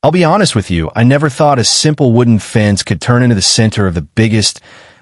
I'll be honest with you, I never thought a simple wooden fence could turn into the center of the biggest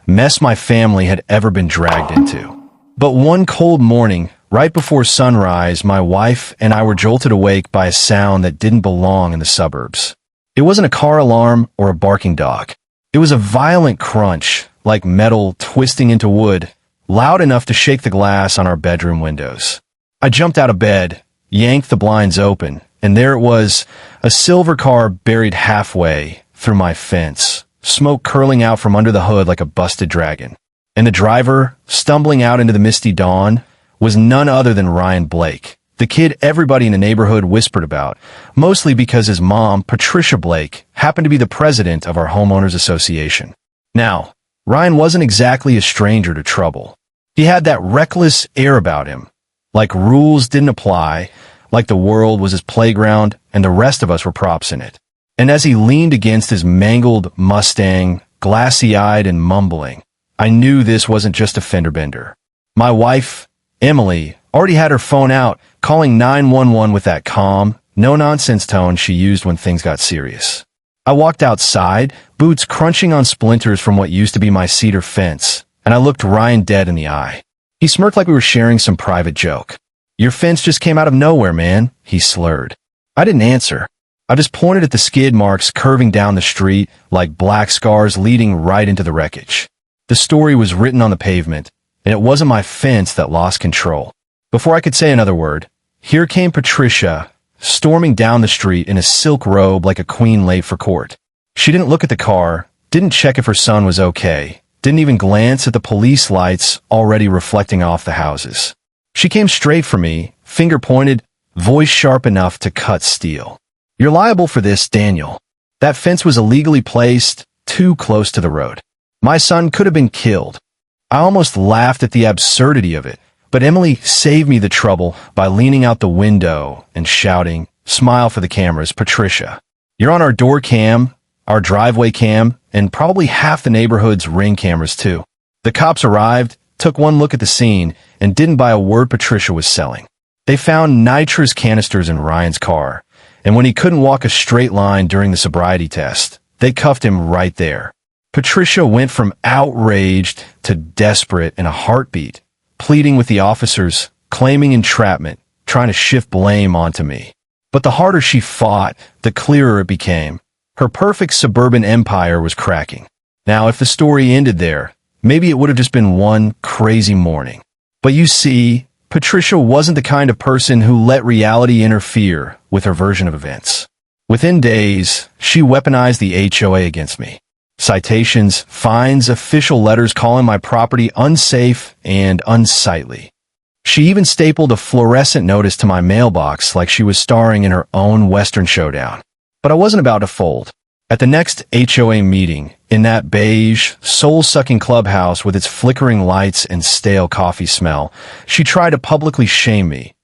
mess my family had ever been dragged into. But one cold morning, right before sunrise, my wife and I were jolted awake by a sound that didn't belong in the suburbs. It wasn't a car alarm or a barking dog. It was a violent crunch, like metal twisting into wood, loud enough to shake the glass on our bedroom windows. I jumped out of bed, yanked the blinds open, and there it was, a silver car buried halfway through my fence, smoke curling out from under the hood like a busted dragon. And the driver, stumbling out into the misty dawn, was none other than Ryan Blake, the kid everybody in the neighborhood whispered about, mostly because his mom, Patricia Blake, happened to be the president of our homeowners association. Now, Ryan wasn't exactly a stranger to trouble. He had that reckless air about him, like rules didn't apply, like the world was his playground and the rest of us were props in it. And as he leaned against his mangled Mustang, glassy-eyed and mumbling, I knew this wasn't just a fender bender. My wife, Emily, already had her phone out, calling 911 with that calm, no-nonsense tone she used when things got serious. I walked outside, boots crunching on splinters from what used to be my cedar fence, and I looked Ryan dead in the eye. He smirked like we were sharing some private joke. "Your fence just came out of nowhere, man," he slurred. I didn't answer. I just pointed at the skid marks curving down the street like black scars leading right into the wreckage. The story was written on the pavement, and it wasn't my fence that lost control. Before I could say another word, here came Patricia, storming down the street in a silk robe like a queen late for court. She didn't look at the car, didn't check if her son was okay, didn't even glance at the police lights already reflecting off the houses. She came straight for me, finger pointed, voice sharp enough to cut steel. "You're liable for this, Daniel. That fence was illegally placed too close to the road. My son could have been killed." I almost laughed at the absurdity of it, but Emily saved me the trouble by leaning out the window and shouting, "Smile for the cameras, Patricia. You're on our door cam, our driveway cam, and probably half the neighborhood's ring cameras too." The cops arrived, took one look at the scene, and didn't buy a word Patricia was selling. They found nitrous canisters in Ryan's car, and when he couldn't walk a straight line during the sobriety test, they cuffed him right there. Patricia went from outraged to desperate in a heartbeat, pleading with the officers, claiming entrapment, trying to shift blame onto me. But the harder she fought, the clearer it became. Her perfect suburban empire was cracking. Now, if the story ended there, maybe it would have just been one crazy morning. But you see, Patricia wasn't the kind of person who let reality interfere with her version of events. Within days, she weaponized the HOA against me. Citations, fines, official letters calling my property unsafe and unsightly. She even stapled a fluorescent notice to my mailbox like she was starring in her own Western showdown. But I wasn't about to fold. At the next HOA meeting, in that beige, soul-sucking clubhouse with its flickering lights and stale coffee smell, she tried to publicly shame me,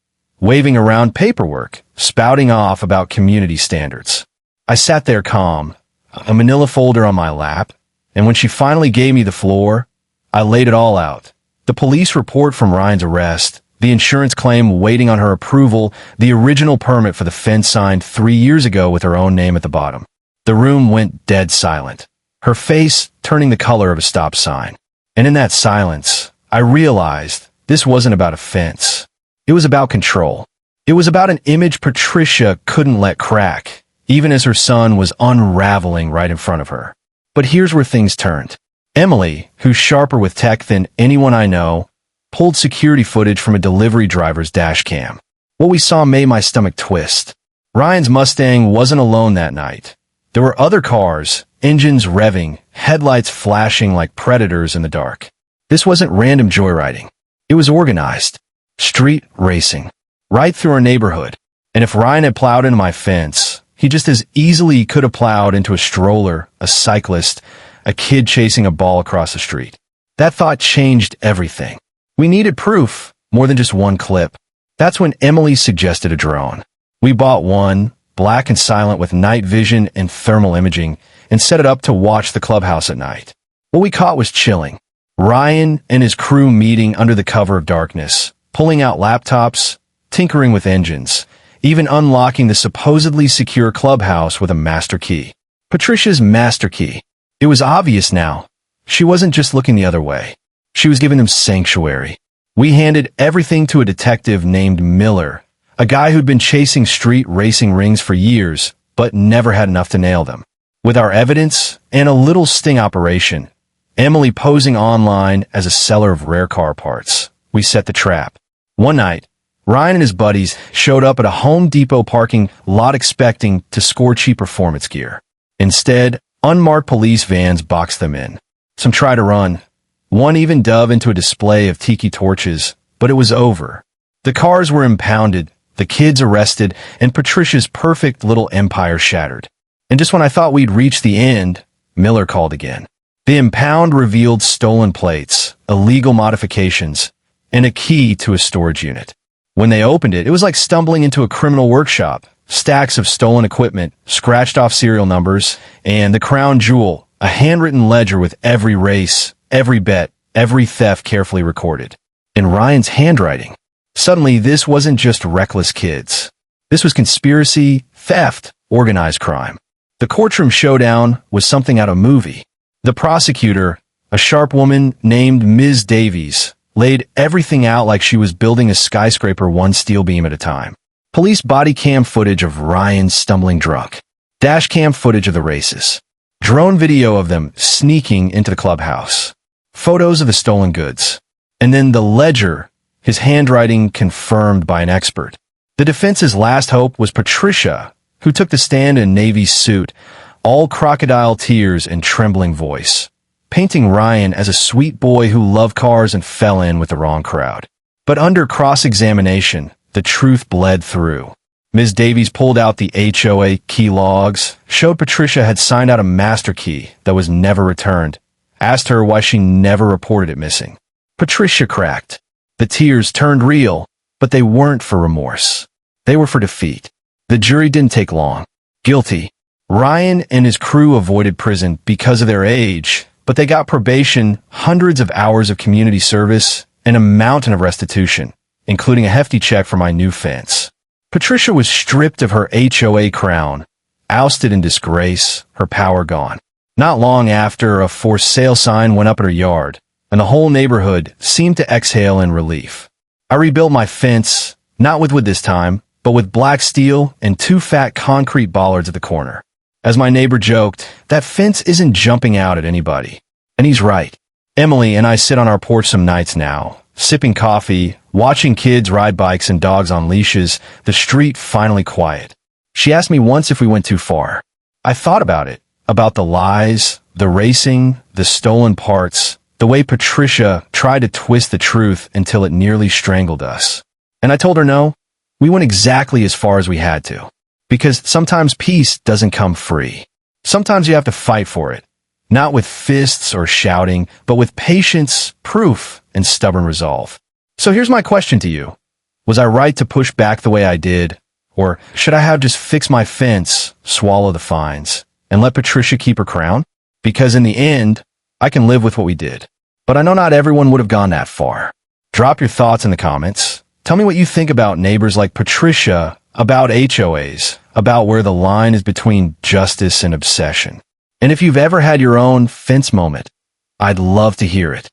waving around paperwork, spouting off about community standards. I sat there calm, a manila folder on my lap, and when she finally gave me the floor, I laid it all out. The police report from Ryan's arrest, the insurance claim waiting on her approval, the original permit for the fence signed 3 years ago with her own name at the bottom. The room went dead silent, her face turning the color of a stop sign. And in that silence, I realized this wasn't about a fence. It was about control. It was about an image Patricia couldn't let crack, even as her son was unraveling right in front of her. But here's where things turned. Emily, who's sharper with tech than anyone I know, pulled security footage from a delivery driver's dash cam. What we saw made my stomach twist. Ryan's Mustang wasn't alone that night. There were other cars, engines revving, headlights flashing like predators in the dark. This wasn't random joyriding. It was organized. Street racing. Right through our neighborhood. And if Ryan had plowed into my fence, he just as easily could have plowed into a stroller, a cyclist, a kid chasing a ball across the street. That thought changed everything. We needed proof, more than just one clip. That's when Emily suggested a drone. We bought one, black and silent with night vision and thermal imaging, and set it up to watch the clubhouse at night. What we caught was chilling. Ryan and his crew meeting under the cover of darkness, pulling out laptops, tinkering with engines, even unlocking the supposedly secure clubhouse with a master key. Patricia's master key. It was obvious now. She wasn't just looking the other way. She was giving them sanctuary. We handed everything to a detective named Miller, a guy who'd been chasing street racing rings for years, but never had enough to nail them. With our evidence and a little sting operation, Emily posing online as a seller of rare car parts, we set the trap. One night, Ryan and his buddies showed up at a Home Depot parking lot expecting to score cheap performance gear. Instead, unmarked police vans boxed them in. Some tried to run. One even dove into a display of tiki torches, but it was over. The cars were impounded, the kids arrested, and Patricia's perfect little empire shattered. And just when I thought we'd reached the end, Miller called again. The impound revealed stolen plates, illegal modifications, and a key to a storage unit. When they opened it, it was like stumbling into a criminal workshop. Stacks of stolen equipment, scratched off serial numbers, and the crown jewel, a handwritten ledger with every race, every bet, every theft carefully recorded. In Ryan's handwriting. Suddenly, this wasn't just reckless kids. This was conspiracy, theft, organized crime. The courtroom showdown was something out of a movie. The prosecutor, a sharp woman named Ms. Davies, laid everything out like she was building a skyscraper one steel beam at a time. Police body cam footage of Ryan stumbling drunk. Dash cam footage of the races. Drone video of them sneaking into the clubhouse. Photos of the stolen goods. And then the ledger, his handwriting confirmed by an expert. The defense's last hope was Patricia, who took the stand in a Navy suit, all crocodile tears and trembling voice, painting Ryan as a sweet boy who loved cars and fell in with the wrong crowd. But under cross-examination, the truth bled through. Ms. Davies pulled out the HOA key logs, showed Patricia had signed out a master key that was never returned, asked her why she never reported it missing. Patricia cracked. The tears turned real, but they weren't for remorse. They were for defeat. The jury didn't take long. Guilty. Ryan and his crew avoided prison because of their age, but they got probation, hundreds of hours of community service, and a mountain of restitution, including a hefty check for my new fence. Patricia was stripped of her HOA crown, ousted in disgrace, her power gone. Not long after, a for sale sign went up at her yard, and the whole neighborhood seemed to exhale in relief. I rebuilt my fence, not with wood this time, but with black steel and 2 fat concrete bollards at the corner. As my neighbor joked, that fence isn't jumping out at anybody. And he's right. Emily and I sit on our porch some nights now, sipping coffee, watching kids ride bikes and dogs on leashes, the street finally quiet. She asked me once if we went too far. I thought about it, about the lies, the racing, the stolen parts, the way Patricia tried to twist the truth until it nearly strangled us. And I told her no, we went exactly as far as we had to. Because sometimes peace doesn't come free. Sometimes you have to fight for it. Not with fists or shouting, but with patience, proof, and stubborn resolve. So here's my question to you. Was I right to push back the way I did? Or should I have just fixed my fence, swallow the fines, and let Patricia keep her crown? Because in the end, I can live with what we did. But I know not everyone would have gone that far. Drop your thoughts in the comments. Tell me what you think about neighbors like Patricia, about HOAs, about where the line is between justice and obsession. And if you've ever had your own fence moment, I'd love to hear it.